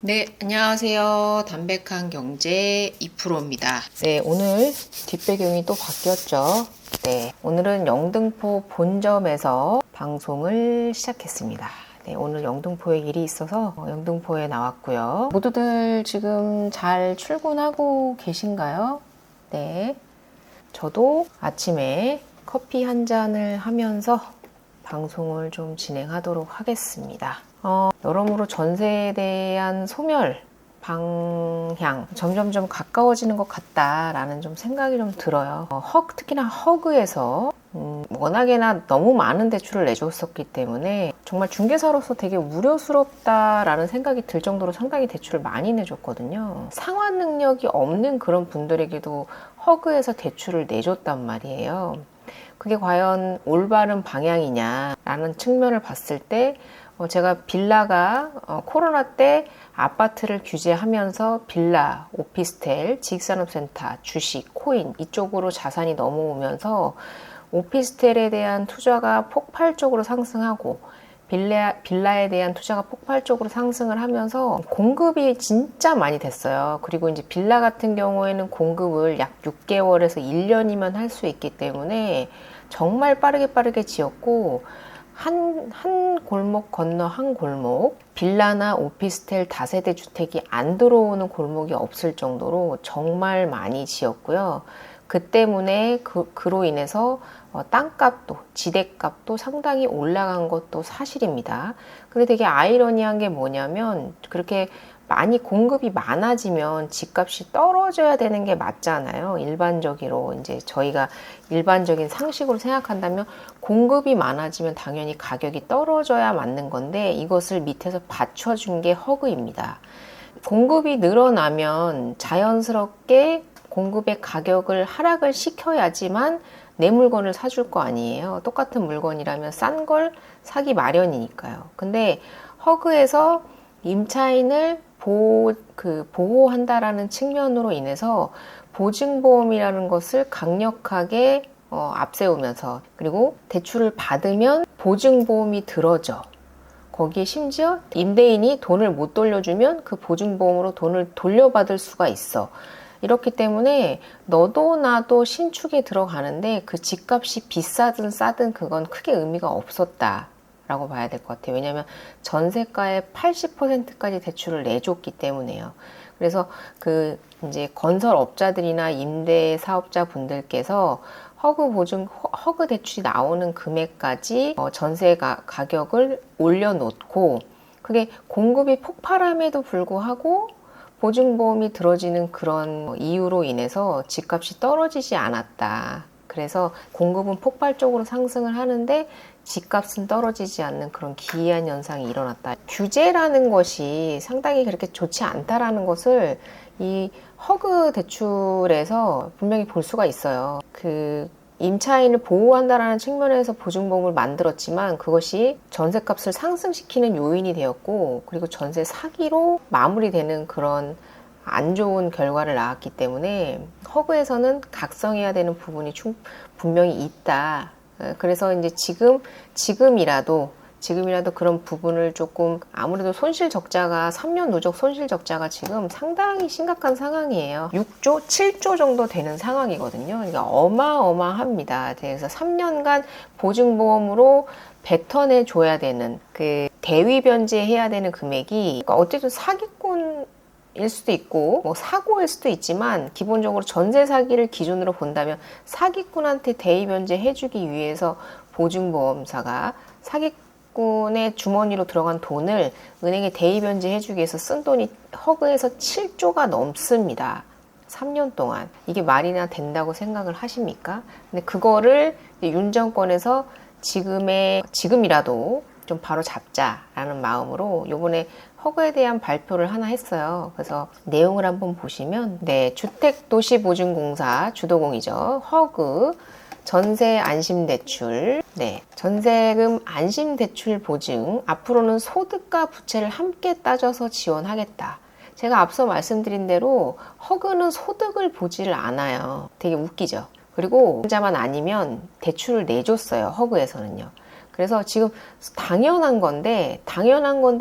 네, 안녕하세요. 담백한 경제 2%입니다. 네, 오늘 뒷배경이 또 바뀌었죠. 네, 오늘은 영등포 본점에서 방송을 시작했습니다. 네, 오늘 영등포에 일이 있어서 영등포에 나왔고요. 모두들 지금 잘 출근하고 계신가요? 네, 저도 아침에 커피 한 잔을 하면서 방송을 좀 진행하도록 하겠습니다. 여러모로 전세에 대한 소멸 방향 점점점 가까워지는 것 같다라는 좀 생각이 좀 들어요. 특히나 허그에서 워낙에나 너무 많은 대출을 내줬었기 때문에 정말 중개사로서 되게 우려스럽다라는 생각이 들 정도로 상당히 대출을 많이 내줬거든요. 상환 능력이 없는 그런 분들에게도 허그에서 대출을 내줬단 말이에요. 그게 과연 올바른 방향이냐라는 측면을 봤을 때 제가 빌라가 코로나 때 아파트를 규제하면서 빌라, 오피스텔, 지식산업센터, 주식, 코인 이쪽으로 자산이 넘어오면서 오피스텔에 대한 투자가 폭발적으로 상승하고 빌라에 대한 투자가 폭발적으로 상승을 하면서 공급이 진짜 많이 됐어요. 그리고 이제 빌라 같은 경우에는 공급을 약 6개월에서 1년이면 할 수 있기 때문에 정말 빠르게 지었고 한 골목 건너 한 골목 빌라나 오피스텔 다세대 주택이 안 들어오는 골목이 없을 정도로 정말 많이 지었고요. 그 때문에 그로 인해서 땅값도 지대값도 상당히 올라간 것도 사실입니다. 근데 되게 아이러니한 게 뭐냐면 그렇게 많이 공급이 많아지면 집값이 떨어져야 되는 게 맞잖아요. 일반적으로 이제 저희가 일반적인 상식으로 생각한다면 공급이 많아지면 당연히 가격이 떨어져야 맞는 건데 이것을 밑에서 받쳐준 게 허그입니다. 공급이 늘어나면 자연스럽게 공급의 가격을 하락을 시켜야지만 내 물건을 사줄 거 아니에요. 똑같은 물건이라면 싼 걸 사기 마련이니까요. 근데 허그에서 임차인을 보호한다라는 측면으로 인해서 보증보험이라는 것을 강력하게 앞세우면서 그리고 대출을 받으면 보증보험이 들어져. 거기에 심지어 임대인이 돈을 못 돌려주면 그 보증보험으로 돈을 돌려받을 수가 있어. 이렇기 때문에 너도 나도 신축에 들어가는데 그 집값이 비싸든 싸든 그건 크게 의미가 없었다. 라고 봐야 될 것 같아요. 왜냐하면 전세가의 80%까지 대출을 내줬기 때문에요. 그래서 그 이제 건설업자들이나 임대 사업자 분들께서 허그 대출이 나오는 금액까지 전세 가격을 올려놓고 그게 공급이 폭발함에도 불구하고 보증보험이 들어지는 그런 이유로 인해서 집값이 떨어지지 않았다. 그래서 공급은 폭발적으로 상승을 하는데 집값은 떨어지지 않는 그런 기이한 현상이 일어났다. 규제라는 것이 상당히 그렇게 좋지 않다라는 것을 이 허그 대출에서 분명히 볼 수가 있어요. 그 임차인을 보호한다라는 측면에서 보증보험을 만들었지만 그것이 전세값을 상승시키는 요인이 되었고 그리고 전세 사기로 마무리되는 그런 안 좋은 결과를 낳았기 때문에 허브에서는 각성해야 되는 부분이 분명히 있다. 그래서 이제 지금이라도 그런 부분을 조금 아무래도 손실 적자가 3년 누적 손실 적자가 지금 상당히 심각한 상황이에요. 6조, 7조 정도 되는 상황이거든요. 그러니까 어마어마합니다. 그래서 3년간 보증보험으로 뱉어내 줘야 되는 그 대위 변제해야 되는 금액이 그러니까 어쨌든 사기꾼 일 수도 있고 뭐 사고일 수도 있지만 기본적으로 전세 사기를 기준으로 본다면 사기꾼한테 대위 변제 해주기 위해서 보증보험사가 사기꾼의 주머니로 들어간 돈을 은행에 대위 변제 해주기 위해서 쓴 돈이 허그에서 7조가 넘습니다. 3년 동안 이게 말이나 된다고 생각을 하십니까? 근데 그거를 윤 정권에서 지금이라도 좀 바로 잡자라는 마음으로 요번에 허그에 대한 발표를 하나 했어요. 그래서 내용을 한번 보시면 주택도시보증공사 주도공이죠. 허그 전세 안심대출 전세금 안심대출 보증 앞으로는 소득과 부채를 함께 따져서 지원하겠다. 제가 앞서 말씀드린 대로 허그는 소득을 보지를 않아요. 되게 웃기죠. 그리고 자만 아니면 대출을 내줬어요. 허그에서는요. 그래서 지금 당연한 건데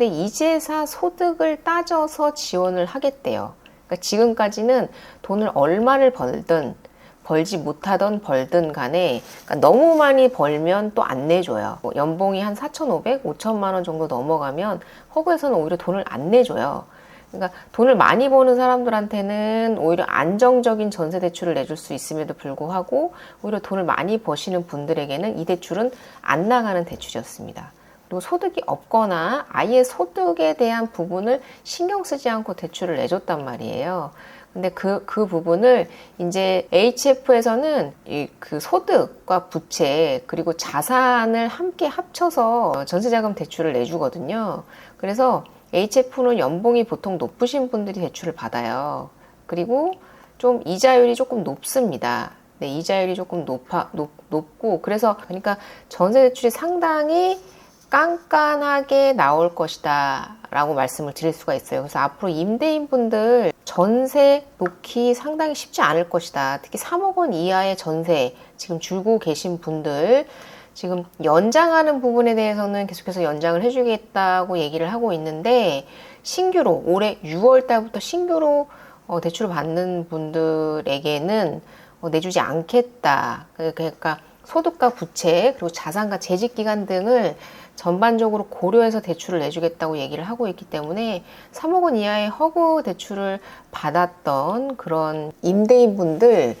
이제사 소득을 따져서 지원을 하겠대요. 그러니까 지금까지는 돈을 얼마를 벌든 벌지 못하던 벌든 간에 그러니까 너무 많이 벌면 또 안 내줘요. 연봉이 한 4,500, 5천만 원 정도 넘어가면 허그에서는 오히려 돈을 안 내줘요. 그러니까 돈을 많이 버는 사람들한테는 오히려 안정적인 전세 대출을 내줄 수 있음에도 불구하고 오히려 돈을 많이 버시는 분들에게는 이 대출은 안 나가는 대출이었습니다. 그리고 소득이 없거나 아예 소득에 대한 부분을 신경 쓰지 않고 대출을 내줬단 말이에요. 근데 그 부분을 이제 HF에서는 그 소득과 부채 그리고 자산을 함께 합쳐서 전세자금 대출을 내주거든요. 그래서 HF는 연봉이 보통 높으신 분들이 대출을 받아요. 그리고 좀 이자율이 조금 높습니다. 네, 이자율이 조금 높고 그래서 그러니까 전세 대출이 상당히 깐깐하게 나올 것이다 라고 말씀을 드릴 수가 있어요. 그래서 앞으로 임대인분들 전세 놓기 상당히 쉽지 않을 것이다. 특히 3억 원 이하의 전세 지금 줄고 계신 분들 지금 연장하는 부분에 대해서는 계속해서 연장을 해주겠다고 얘기를 하고 있는데 신규로 올해 6월 달부터 신규로 대출을 받는 분들에게는 내주지 않겠다. 그러니까 소득과 부채 그리고 자산과 재직기간 등을 전반적으로 고려해서 대출을 내주겠다고 얘기를 하고 있기 때문에 3억 원 이하의 허그 대출을 받았던 그런 임대인분들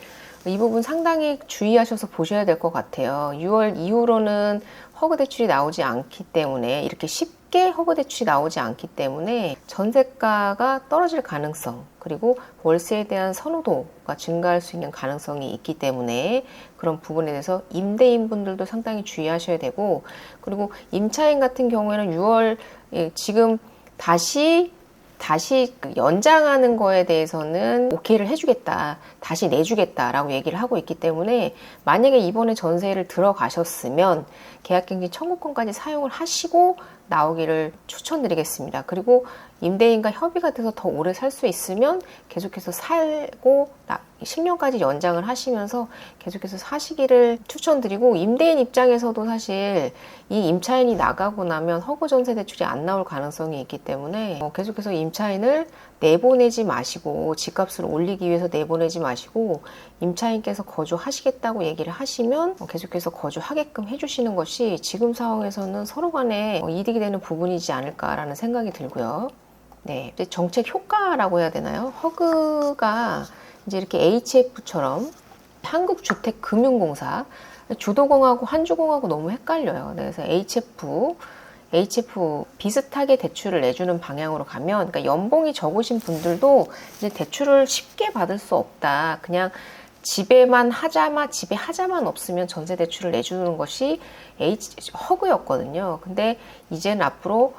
이 부분 상당히 주의하셔서 보셔야 될 것 같아요. 6월 이후로는 허그 대출이 나오지 않기 때문에 이렇게 쉽게 허그 대출이 나오지 않기 때문에 전세가가 떨어질 가능성 그리고 월세에 대한 선호도가 증가할 수 있는 가능성이 있기 때문에 그런 부분에 대해서 임대인분들도 상당히 주의하셔야 되고 그리고 임차인 같은 경우에는 6월 지금 다시 연장하는 거에 대해서는 오케이를 해주겠다, 다시 내주겠다라고 얘기를 하고 있기 때문에 만약에 이번에 전세를 들어가셨으면 계약갱신 청구권까지 사용을 하시고 나오기를 추천드리겠습니다. 그리고 임대인과 협의가 돼서 더 오래 살 수 있으면 계속해서 살고 10년까지 연장을 하시면서 계속해서 사시기를 추천드리고 임대인 입장에서도 사실 이 임차인이 나가고 나면 허그 전세 대출이 안 나올 가능성이 있기 때문에 계속해서 임차인을 내보내지 마시고 집값을 올리기 위해서 내보내지 마시고 임차인께서 거주하시겠다고 얘기를 하시면 계속해서 거주하게끔 해주시는 것이 지금 상황에서는 서로 간에 이득이 되는 부분이지 않을까라는 생각이 들고요. 네, 이제 정책 효과라고 해야 되나요? 허그가 이제 이렇게 HF처럼 한국주택금융공사 주도공하고 한주공하고 너무 헷갈려요. 그래서 HF 비슷하게 대출을 내주는 방향으로 가면 그러니까 연봉이 적으신 분들도 이제 대출을 쉽게 받을 수 없다. 그냥 집에 하자만 없으면 전세 대출을 내주는 것이 허그였거든요. 근데 이제는 앞으로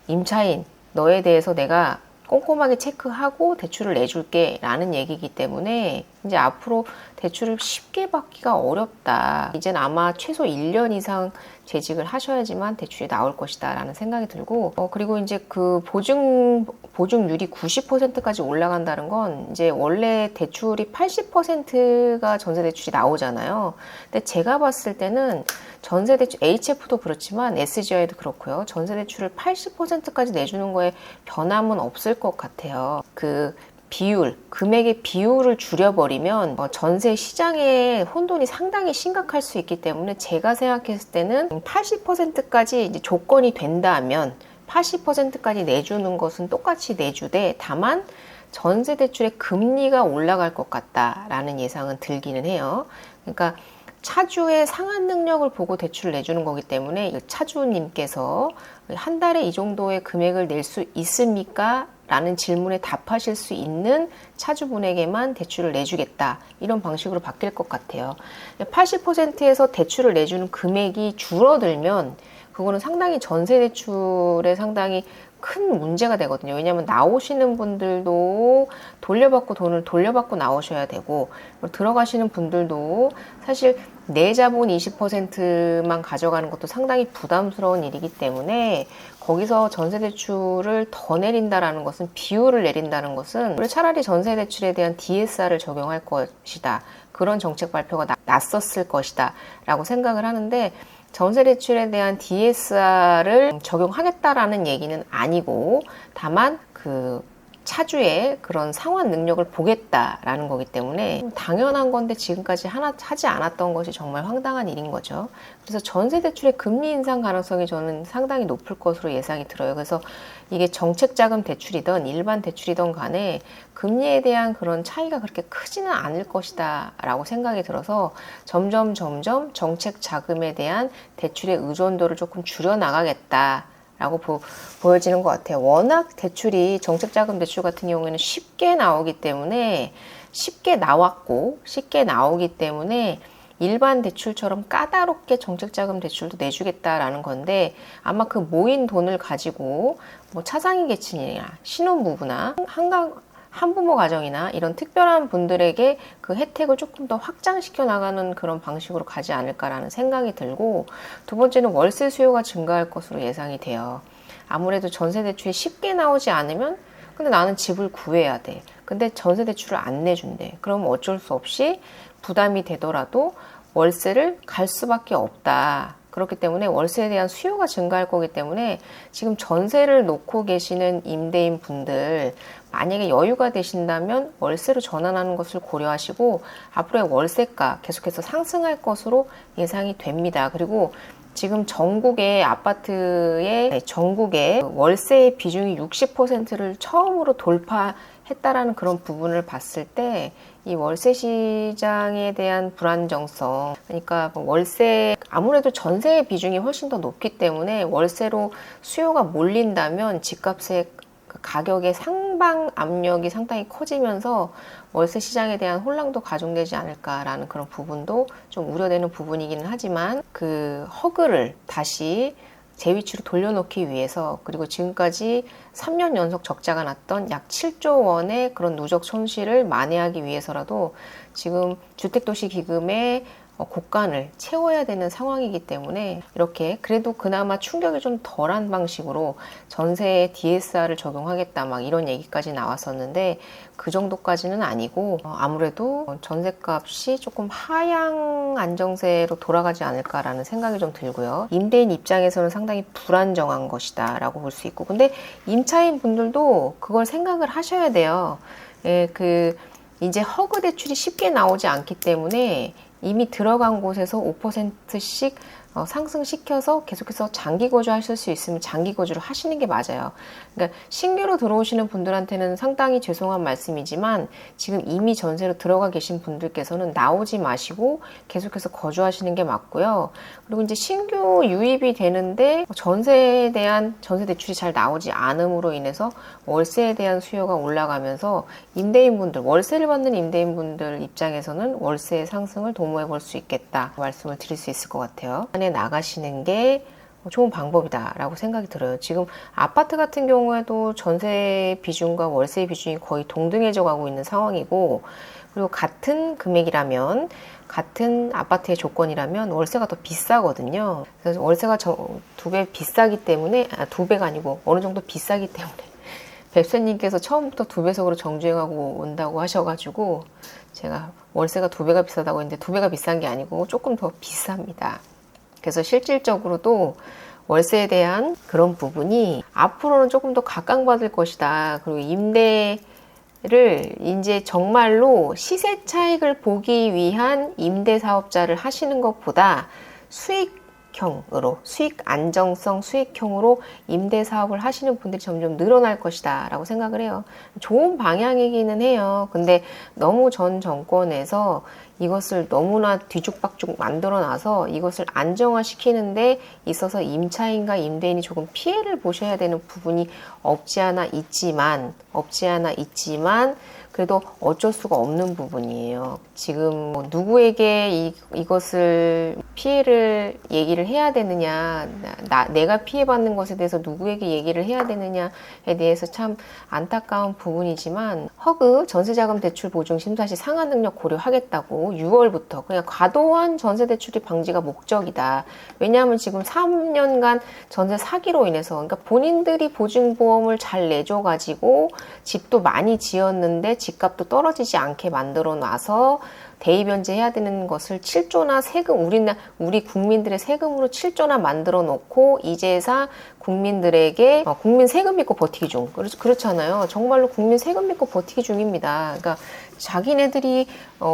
임차인 너에 대해서 내가 꼼꼼하게 체크하고 대출을 내줄게 라는 얘기이기 때문에 이제 앞으로 대출을 쉽게 받기가 어렵다. 이제는 아마 최소 1년 이상 재직을 하셔야지만 대출이 나올 것이다 라는 생각이 들고 그리고 이제 그 보증률이 90%까지 올라간다는 건 이제 원래 대출이 80%가 전세 대출이 나오잖아요. 근데 제가 봤을 때는 전세 대출 HF도 그렇지만 SGI도 그렇고요. 전세 대출을 80%까지 내주는 거에 변함은 없을 것 같아요. 그 금액의 비율을 줄여버리면 전세 시장의 혼돈이 상당히 심각할 수 있기 때문에 제가 생각했을 때는 80%까지 이제 조건이 된다면 80%까지 내주는 것은 똑같이 내주되 다만 전세 대출의 금리가 올라갈 것 같다라는 예상은 들기는 해요. 그러니까 차주의 상환 능력을 보고 대출을 내주는 거기 때문에 차주님께서 한 달에 이 정도의 금액을 낼 수 있습니까? 라는 질문에 답하실 수 있는 차주분에게만 대출을 내주겠다. 이런 방식으로 바뀔 것 같아요. 80%에서 대출을 내주는 금액이 줄어들면 그거는 상당히 전세 대출에 상당히 큰 문제가 되거든요. 왜냐하면 나오시는 분들도 돈을 돌려받고 나오셔야 되고 들어가시는 분들도 사실 내 자본 20%만 가져가는 것도 상당히 부담스러운 일이기 때문에 거기서 전세대출을 더 내린다라는 것은 비율을 내린다는 것은 차라리 전세대출에 대한 DSR을 적용할 것이다. 그런 정책 발표가 났었을 것이다 라고 생각을 하는데 전세 대출에 대한 DSR을 적용하겠다라는 얘기는 아니고, 다만 그 차주의 그런 상환 능력을 보겠다라는 거기 때문에 당연한 건데 지금까지 하지 않았던 것이 정말 황당한 일인 거죠. 그래서 전세 대출의 금리 인상 가능성이 저는 상당히 높을 것으로 예상이 들어요. 그래서 이게 정책자금 대출이든 일반 대출이든 간에 금리에 대한 그런 차이가 그렇게 크지는 않을 것이다 라고 생각이 들어서 점점 정책 자금에 대한 대출의 의존도를 조금 줄여 나가겠다 라고 보여지는 것 같아요. 워낙 대출이 정책자금 대출 같은 경우에는 쉽게 나오기 때문에 쉽게 나오기 때문에 일반 대출처럼 까다롭게 정책자금 대출도 내주겠다라는 건데, 아마 그 모인 돈을 가지고 뭐 차상위 계층이나 신혼부부나 한부모 가정이나 이런 특별한 분들에게 그 혜택을 조금 더 확장시켜 나가는 그런 방식으로 가지 않을까라는 생각이 들고, 두 번째는 월세 수요가 증가할 것으로 예상이 돼요. 아무래도 전세 대출이 쉽게 나오지 않으면, 근데 나는 집을 구해야 돼. 근데 전세 대출을 안 내준대. 그럼 어쩔 수 없이 부담이 되더라도 월세를 갈 수밖에 없다. 그렇기 때문에 월세에 대한 수요가 증가할 거기 때문에 지금 전세를 놓고 계시는 임대인 분들, 만약에 여유가 되신다면 월세로 전환하는 것을 고려하시고 앞으로의 월세가 계속해서 상승할 것으로 예상이 됩니다. 그리고 지금 전국의 월세의 비중이 60%를 처음으로 돌파했다라는 그런 부분을 봤을 때 이 월세 시장에 대한 불안정성, 그러니까 아무래도 전세의 비중이 훨씬 더 높기 때문에 월세로 수요가 몰린다면 집값의 가격의 상방 압력이 상당히 커지면서 월세 시장에 대한 혼란도 가중되지 않을까라는 그런 부분도 좀 우려되는 부분이기는 하지만, 그 허그를 다시 제 위치로 돌려놓기 위해서, 그리고 지금까지 3년 연속 적자가 났던 약 7조 원의 그런 누적 손실을 만회하기 위해서라도 지금 주택도시기금의 곳간을 채워야 되는 상황이기 때문에 이렇게 그래도 그나마 충격이 좀 덜한 방식으로 전세에 DSR을 적용하겠다 막 이런 얘기까지 나왔었는데, 그 정도까지는 아니고 아무래도 전세값이 조금 하향 안정세로 돌아가지 않을까라는 생각이 좀 들고요. 임대인 입장에서는 상당히 불안정한 것이다 라고 볼 수 있고, 근데 임차인 분들도 그걸 생각을 하셔야 돼요. 이제 허그 대출이 쉽게 나오지 않기 때문에 이미 들어간 곳에서 5%씩 상승시켜서 계속해서 장기 거주하실 수 있으면 장기 거주를 하시는 게 맞아요. 그러니까 신규로 들어오시는 분들한테는 상당히 죄송한 말씀이지만 지금 이미 전세로 들어가 계신 분들께서는 나오지 마시고 계속해서 거주하시는 게 맞고요. 그리고 이제 신규 유입이 되는데 전세 대출이 잘 나오지 않음으로 인해서 월세에 대한 수요가 올라가면서 임대인분들, 월세를 받는 임대인분들 입장에서는 월세의 상승을 도모해 볼 수 있겠다 말씀을 드릴 수 있을 것 같아요. 안에 나가시는 게 좋은 방법이다 라고 생각이 들어요. 지금 아파트 같은 경우에도 전세 비중과 월세 비중이 거의 동등해져 가고 있는 상황이고, 그리고 같은 금액이라면, 같은 아파트의 조건이라면 월세가 더 비싸거든요. 그래서 월세가 2배 비싸기 때문에, 2배가 아니고 어느 정도 비싸기 때문에 뱁새님께서 처음부터 2배속으로 정주행하고 온다고 하셔가지고 제가 월세가 2배가 비싸다고 했는데 2배가 비싼 게 아니고 조금 더 비쌉니다. 그래서 실질적으로도 월세에 대한 그런 부분이 앞으로는 조금 더 각광받을 것이다. 그리고 임대를 이제 정말로 시세 차익을 보기 위한 임대 사업자를 하시는 것보다 수익 안정성 수익형으로 임대 사업을 하시는 분들이 점점 늘어날 것이다 라고 생각을 해요. 좋은 방향이기는 해요. 근데 너무 전 정권에서 이것을 너무나 뒤죽박죽 만들어 놔서 이것을 안정화시키는데 있어서 임차인과 임대인이 조금 피해를 보셔야 되는 부분이 없지 않아 있지만 그래도 어쩔 수가 없는 부분이에요. 지금 뭐 누구에게 이것을 피해를 얘기를 해야 되느냐, 내가 피해받는 것에 대해서 누구에게 얘기를 해야 되느냐에 대해서 참 안타까운 부분이지만, 허그 전세자금 대출 보증 심사 시 상환 능력 고려하겠다고 6월부터, 그냥 과도한 전세 대출이 방지가 목적이다. 왜냐하면 지금 3년간 전세 사기로 인해서, 그러니까 본인들이 보증보험을 잘 내줘가지고 집도 많이 지었는데 집값도 떨어지지 않게 만들어 놔서 대입연재해야 되는 것을 7조나 세금, 우리 국민들의 세금으로 7조나 만들어 놓고 이제사 국민들에게 국민 세금 믿고 버티기 중. 그렇잖아요. 정말로 국민 세금 믿고 버티기 중입니다. 그러니까 자기네들이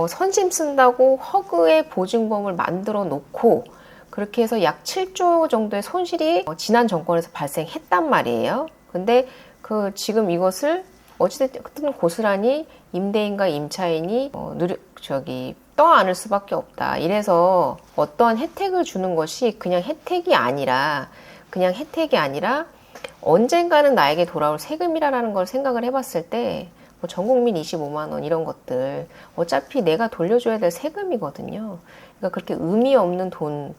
선심 쓴다고 허그의 보증범을 만들어 놓고 그렇게 해서 약 7조 정도의 손실이 지난 정권에서 발생했단 말이에요. 근데 지금 이것을 어찌됐든 고스란히 임대인과 임차인이 떠안을 수밖에 없다. 이래서 어떠한 혜택을 주는 것이 그냥 혜택이 아니라 언젠가는 나에게 돌아올 세금이라는 걸 생각을 해봤을 때 전 국민 25만 원 이런 것들 어차피 내가 돌려줘야 될 세금이거든요. 그러니까 그렇게 의미 없는 돈,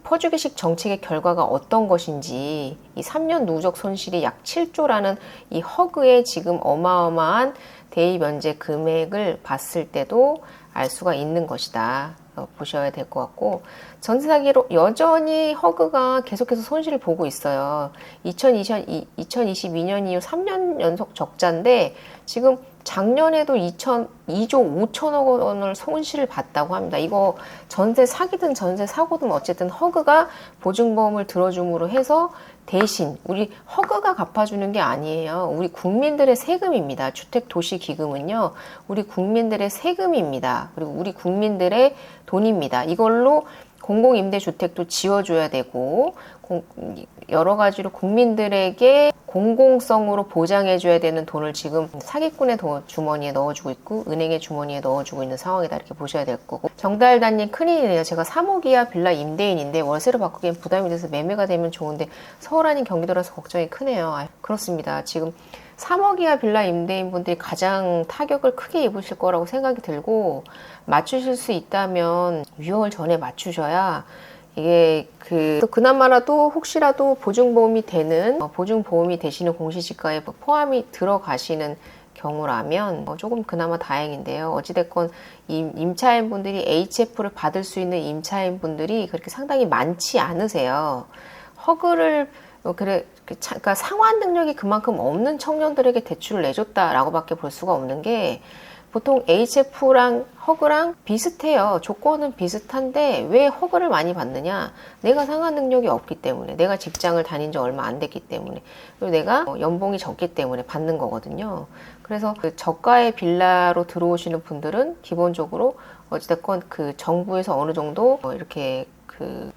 퍼주기식 정책의 결과가 어떤 것인지 이 3년 누적 손실이 약 7조라는 이 허그의 지금 어마어마한 대입 연재 금액을 봤을 때도 알 수가 있는 것이다. 보셔야 될 것 같고, 전세 사기로 여전히 허그가 계속해서 손실을 보고 있어요. 2022년 이후 3년 연속 적자인데 지금 작년에도 2조 5천억 원을 손실을 봤다고 합니다. 이거 전세 사기든 전세 사고든 어쨌든 허그가 보증보험을 들어줌으로 해서 대신 우리 허그가 갚아주는 게 아니에요. 우리 국민들의 세금입니다. 주택도시기금은요. 우리 국민들의 세금입니다. 그리고 우리 국민들의 돈입니다. 이걸로 공공임대주택도 지어줘야 되고 여러 가지로 국민들에게 공공성으로 보장해줘야 되는 돈을 지금 사기꾼의 주머니에 넣어주고 있고 은행의 주머니에 넣어주고 있는 상황이다 이렇게 보셔야 될 거고, 정달단님 큰일이네요. 제가 3억 이하 빌라 임대인인데 월세로 바꾸기엔 부담이 돼서 매매가 되면 좋은데 서울 아닌 경기도라서 걱정이 크네요. 그렇습니다. 지금 3억 이하 빌라 임대인 분들이 가장 타격을 크게 입으실 거라고 생각이 들고, 맞추실 수 있다면 6월 전에 맞추셔야 이게 그나마라도 혹시라도 보증보험이 되시는 공시지가에 포함이 들어가시는 경우라면 조금 그나마 다행인데요. 어찌됐건 임차인분들이 HF를 받을 수 있는 임차인분들이 그렇게 상당히 많지 않으세요. 허그를 그러니까 상환 능력이 그만큼 없는 청년들에게 대출을 내줬다라고밖에 볼 수가 없는 게, 보통 HF랑 허그랑 비슷해요. 조건은 비슷한데 왜 허그를 많이 받느냐? 내가 상환 능력이 없기 때문에, 내가 직장을 다닌 지 얼마 안 됐기 때문에, 그리고 내가 연봉이 적기 때문에 받는 거거든요. 그래서 저가의 빌라로 들어오시는 분들은 기본적으로 어찌됐건 정부에서 어느 정도 이렇게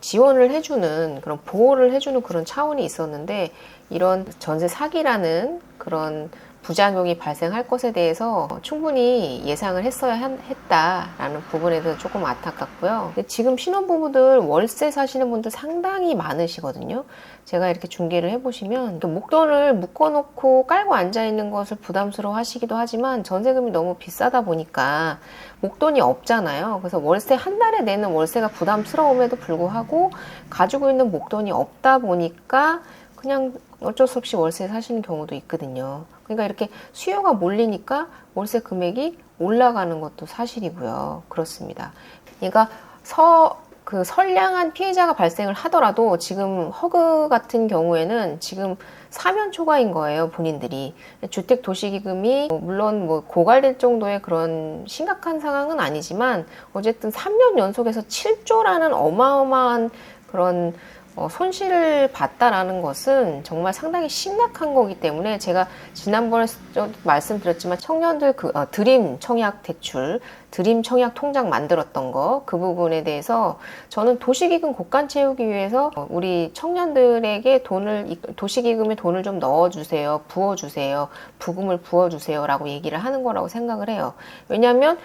지원을 해주는 그런 보호를 해주는 그런 차원이 있었는데, 이런 전세 사기라는 그런 부작용이 발생할 것에 대해서 충분히 예상을 했다라는 부분에 대해서 조금 안타깝고요. 지금 신혼부부들 월세 사시는 분들 상당히 많으시거든요. 제가 이렇게 중계를 해보시면 목돈을 묶어놓고 깔고 앉아있는 것을 부담스러워 하시기도 하지만 전세금이 너무 비싸다 보니까 목돈이 없잖아요. 그래서 월세 한 달에 내는 월세가 부담스러움에도 불구하고 가지고 있는 목돈이 없다 보니까 그냥 어쩔 수 없이 월세 사시는 경우도 있거든요. 그러니까 이렇게 수요가 몰리니까 월세 금액이 올라가는 것도 사실이고요. 그렇습니다. 그러니까 선량한 피해자가 발생을 하더라도 지금 허그 같은 경우에는 지금 사면 초과인 거예요, 본인들이. 주택도시기금이 물론 고갈될 정도의 그런 심각한 상황은 아니지만 어쨌든 3년 연속해서 7조라는 어마어마한 그런 손실을 봤다라는 것은 정말 상당히 심각한 거기 때문에, 제가 지난번에 말씀드렸지만 청년들 드림 청약 대출, 드림 청약 통장 만들었던 그 부분에 대해서 저는 도시기금 곡간 채우기 위해서 우리 청년들에게 도시기금에 돈을 좀 넣어주세요, 부어주세요, 부금을 부어주세요 라고 얘기를 하는 거라고 생각을 해요. 왜냐하면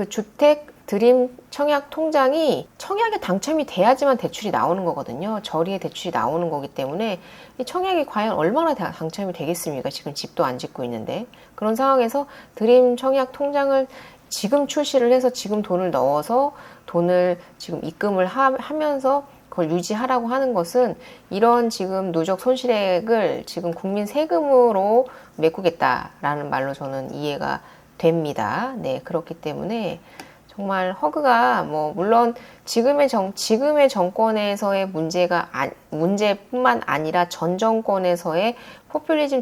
주택 드림 청약 통장이 청약에 당첨이 돼야지만 대출이 나오는 거거든요. 저리에 대출이 나오는 거기 때문에 이 청약이 과연 얼마나 당첨이 되겠습니까? 지금 집도 안 짓고 있는데. 그런 상황에서 드림 청약 통장을 지금 출시를 해서 지금 돈을 넣어서 돈을 지금 입금을 하면서 그걸 유지하라고 하는 것은 이런 지금 누적 손실액을 지금 국민 세금으로 메꾸겠다라는 말로 저는 이해가 됩니다. 네, 그렇기 때문에 정말 허그가 뭐 물론 지금의 정권에서의 문제뿐만 아니라 전 정권에서의 포퓰리즘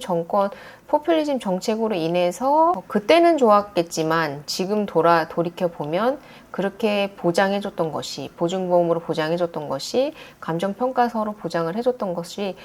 정책으로 인해서 그때는 좋았겠지만 지금 돌이켜 보면 그렇게 보장해줬던 것이, 보증보험으로 보장해줬던 것이, 감정평가서로 보장을 해줬던 것이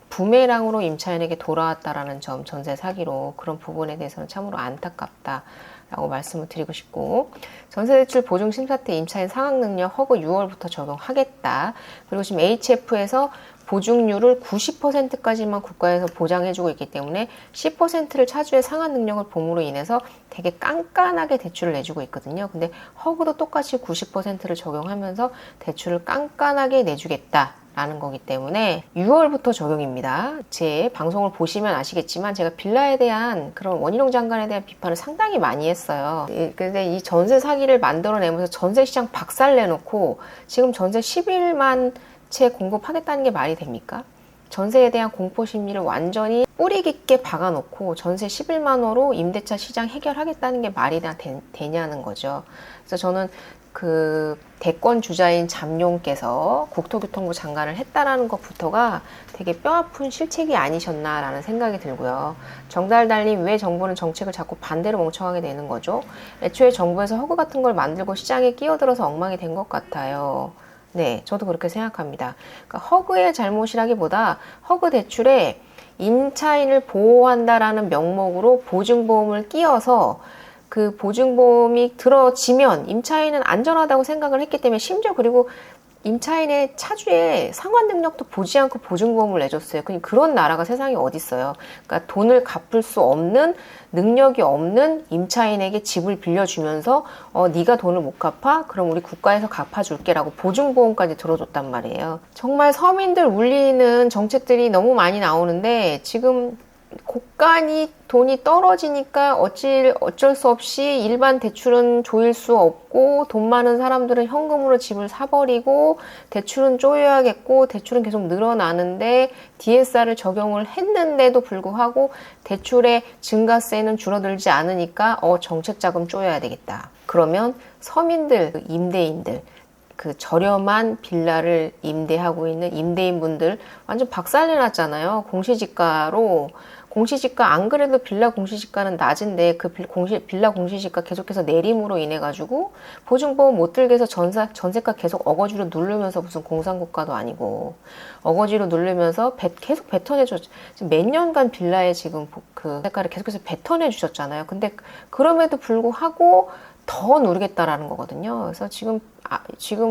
부메랑으로 임차인에게 돌아왔다라는 점, 전세 사기로, 그런 부분에 대해서는 참으로 안타깝다라고 말씀을 드리고 싶고, 전세대출 보증심사 때 임차인 상환능력 허그 6월부터 적용하겠다. 그리고 지금 HF에서 보증률을 90%까지만 국가에서 보장해주고 있기 때문에 10%를 차주의 상환 능력을 봄으로 인해서 되게 깐깐하게 대출을 내주고 있거든요. 근데 허그도 똑같이 90%를 적용하면서 대출을 깐깐하게 내주겠다 라는 거기 때문에 6월부터 적용입니다. 제 방송을 보시면 아시겠지만 제가 빌라에 대한 그런 원희룡 장관에 대한 비판을 상당히 많이 했어요. 근데 이 전세 사기를 만들어내면서 전세 시장 박살내놓고 지금 전세 11만 채 공급하겠다는 게 말이 됩니까? 전세에 대한 공포 심리를 완전히 뿌리 깊게 박아놓고 전세 11만 호로 임대차 시장 해결하겠다는 게 말이 되냐는 거죠. 그래서 저는 그 대권 주자인 잠룡께서 국토교통부 장관을 했다라는 것부터가 되게 뼈아픈 실책이 아니셨나라는 생각이 들고요. 정달달님, 왜 정부는 정책을 자꾸 반대로 멍청하게 내는 거죠? 애초에 정부에서 허그 같은 걸 만들고 시장에 끼어들어서 엉망이 된 것 같아요. 네, 저도 그렇게 생각합니다. 그러니까 허그의 잘못이라기보다 허그 대출에 임차인을 보호한다라는 명목으로 보증보험을 끼워서 그 보증보험이 들어지면 임차인은 안전하다고 생각을 했기 때문에, 심지어 그리고 임차인의 차주의 상환 능력도 보지 않고 보증보험을 내줬어요. 그런 나라가 세상에 어디 있어요. 그러니까 돈을 갚을 수 없는, 능력이 없는 임차인에게 집을 빌려주면서 네가 돈을 못 갚아? 그럼 우리 국가에서 갚아줄게라고 보증보험까지 들어줬단 말이에요. 정말 서민들 울리는 정책들이 너무 많이 나오는데 지금 곳간이 돈이 떨어지니까 어쩔 수 없이 일반 대출은 조일 수 없고, 돈 많은 사람들은 현금으로 집을 사버리고, 대출은 쪼여야겠고, 대출은 계속 늘어나는데 DSR을 적용을 했는데도 불구하고 대출의 증가세는 줄어들지 않으니까 정책자금 쪼여야 되겠다. 그러면 서민들, 임대인들, 그 저렴한 빌라를 임대하고 있는 임대인분들 완전 박살내 놨잖아요. 공시지가 안 그래도 빌라 공시지가는 낮은데 그 빌라 공시지가 계속해서 내림으로 인해 가지고 보증보험 못 들게 해서 전세가 계속 어거지로 누르면서, 무슨 공산국가도 아니고 어거지로 누르면서 계속 뱉어내줘. 지금 몇 년간 빌라에 지금 그 세가를 계속해서 뱉어내 주셨잖아요. 근데 그럼에도 불구하고 더 누르겠다라는 거거든요. 그래서 지금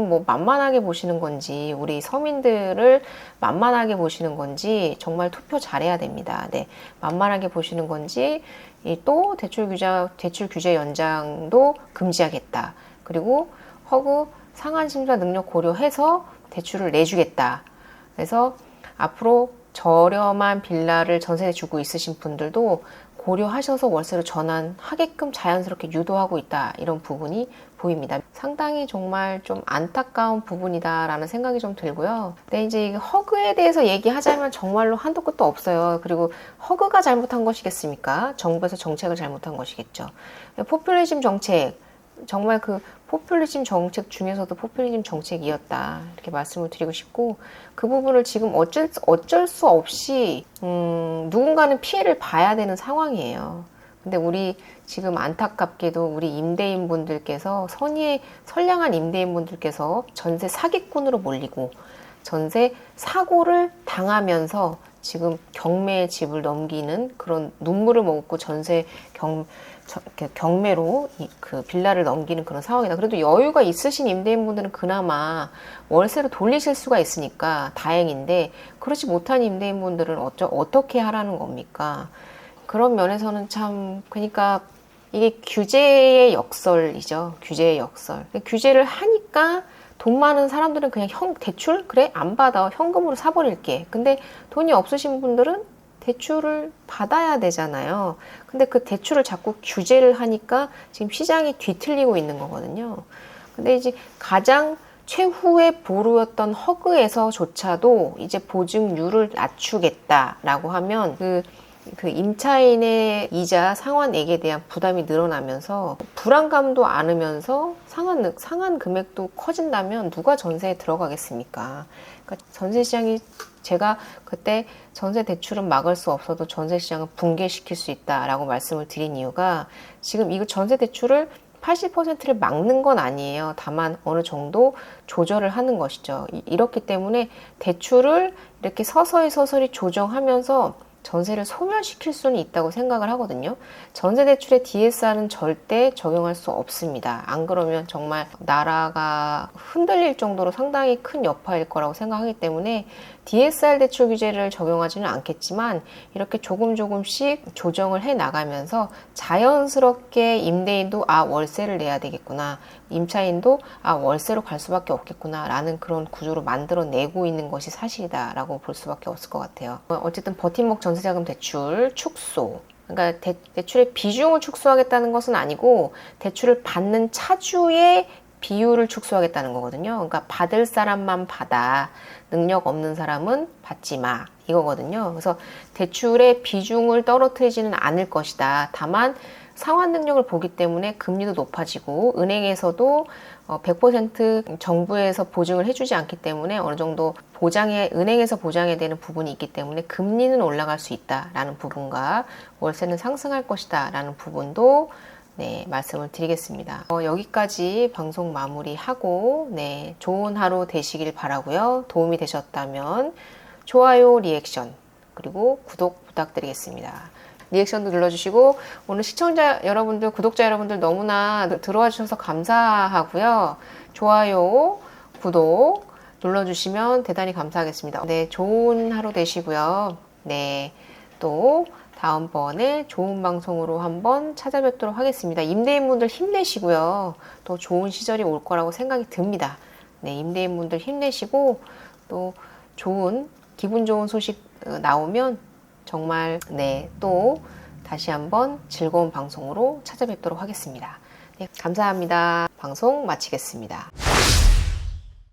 뭐 만만하게 보시는 건지, 우리 서민들을 만만하게 보시는 건지 정말 투표 잘해야 됩니다. 네, 만만하게 보시는 건지, 또 대출 규제 연장도 금지하겠다. 그리고 허그 상한 심사 능력 고려해서 대출을 내주겠다. 그래서 앞으로 저렴한 빌라를 전세에 주고 있으신 분들도 고려하셔서 월세로 전환하게끔 자연스럽게 유도하고 있다, 이런 부분이 보입니다. 상당히 정말 좀 안타까운 부분이다라는 생각이 좀 들고요. 근데 이제 허그에 대해서 얘기하자면 정말로 한도 끝도 없어요. 그리고 허그가 잘못한 것이겠습니까? 정부에서 정책을 잘못한 것이겠죠. 포퓰리즘 정책, 정말 그 포퓰리즘 정책 중에서도 포퓰리즘 정책이었다, 이렇게 말씀을 드리고 싶고, 그 부분을 지금 어쩔 수 없이 누군가는 피해를 봐야 되는 상황이에요. 근데 우리 지금 안타깝게도 우리 임대인분들께서, 선량한 임대인분들께서 전세 사기꾼으로 몰리고 전세 사고를 당하면서 지금 경매의 집을 넘기는, 그런 눈물을 머금고 전세 경매로 그 빌라를 넘기는 그런 상황이다. 그래도 여유가 있으신 임대인분들은 그나마 월세로 돌리실 수가 있으니까 다행인데, 그렇지 못한 임대인분들은 어떻게 하라는 겁니까? 그런 면에서는 참, 그러니까 이게 규제의 역설이죠. 규제의 역설. 규제를 하니까 돈 많은 사람들은 그냥 대출? 그래? 안 받아. 현금으로 사버릴게. 근데 돈이 없으신 분들은 대출을 받아야 되잖아요. 근데 그 대출을 자꾸 규제를 하니까 지금 시장이 뒤틀리고 있는 거거든요. 근데 이제 가장 최후의 보루였던 허그에서조차도 이제 보증률을 낮추겠다라고 하면, 그 임차인의 이자 상환액에 대한 부담이 늘어나면서 불안감도 안으면서 상한 금액도 커진다면 누가 전세에 들어가겠습니까? 그러니까 전세 시장이 제가 그때 전세 대출은 막을 수 없어도 전세 시장을 붕괴시킬 수 있다라고 말씀을 드린 이유가 지금 이거 전세 대출을 80%를 막는 건 아니에요. 다만 어느 정도 조절을 하는 것이죠. 이렇기 때문에 대출을 이렇게 서서히 조정하면서 전세를 소멸시킬 수는 있다고 생각을 하거든요. 전세 대출의 DSR은 절대 적용할 수 없습니다. 안 그러면 정말 나라가 흔들릴 정도로 상당히 큰 여파일 거라고 생각하기 때문에 DSR 대출 규제를 적용하지는 않겠지만 이렇게 조금씩 조정을 해 나가면서 자연스럽게 임대인도 월세를 내야 되겠구나, 임차인도 월세로 갈 수밖에 없겠구나 라는 그런 구조로 만들어내고 있는 것이 사실이다 라고 볼 수밖에 없을 것 같아요. 어쨌든 버팀목 전세자금 대출 축소, 그러니까 대출의 비중을 축소하겠다는 것은 아니고 대출을 받는 차주의 비율을 축소하겠다는 거거든요. 그러니까 받을 사람만 받아, 능력 없는 사람은 받지 마, 이거거든요. 그래서 대출의 비중을 떨어뜨리지는 않을 것이다. 다만 상환 능력을 보기 때문에 금리도 높아지고 은행에서도 100% 정부에서 보증을 해주지 않기 때문에 어느 정도 은행에서 보장해야 되는 부분이 있기 때문에 금리는 올라갈 수 있다라는 부분과 월세는 상승할 것이다 라는 부분도 말씀을 드리겠습니다. 여기까지 방송 마무리하고 좋은 하루 되시길 바라고요. 도움이 되셨다면 좋아요, 리액션, 그리고 구독 부탁드리겠습니다. 리액션도 눌러주시고 오늘 시청자 여러분들, 구독자 여러분들 너무나 들어와 주셔서 감사하고요. 좋아요, 구독 눌러주시면 대단히 감사하겠습니다. 좋은 하루 되시고요. 또 다음번에 좋은 방송으로 한번 찾아뵙도록 하겠습니다. 임대인분들 힘내시고요. 또 좋은 시절이 올 거라고 생각이 듭니다. 임대인분들 힘내시고 또 기분 좋은 소식 나오면 정말 또 다시 한번 즐거운 방송으로 찾아뵙도록 하겠습니다. 감사합니다. 방송 마치겠습니다.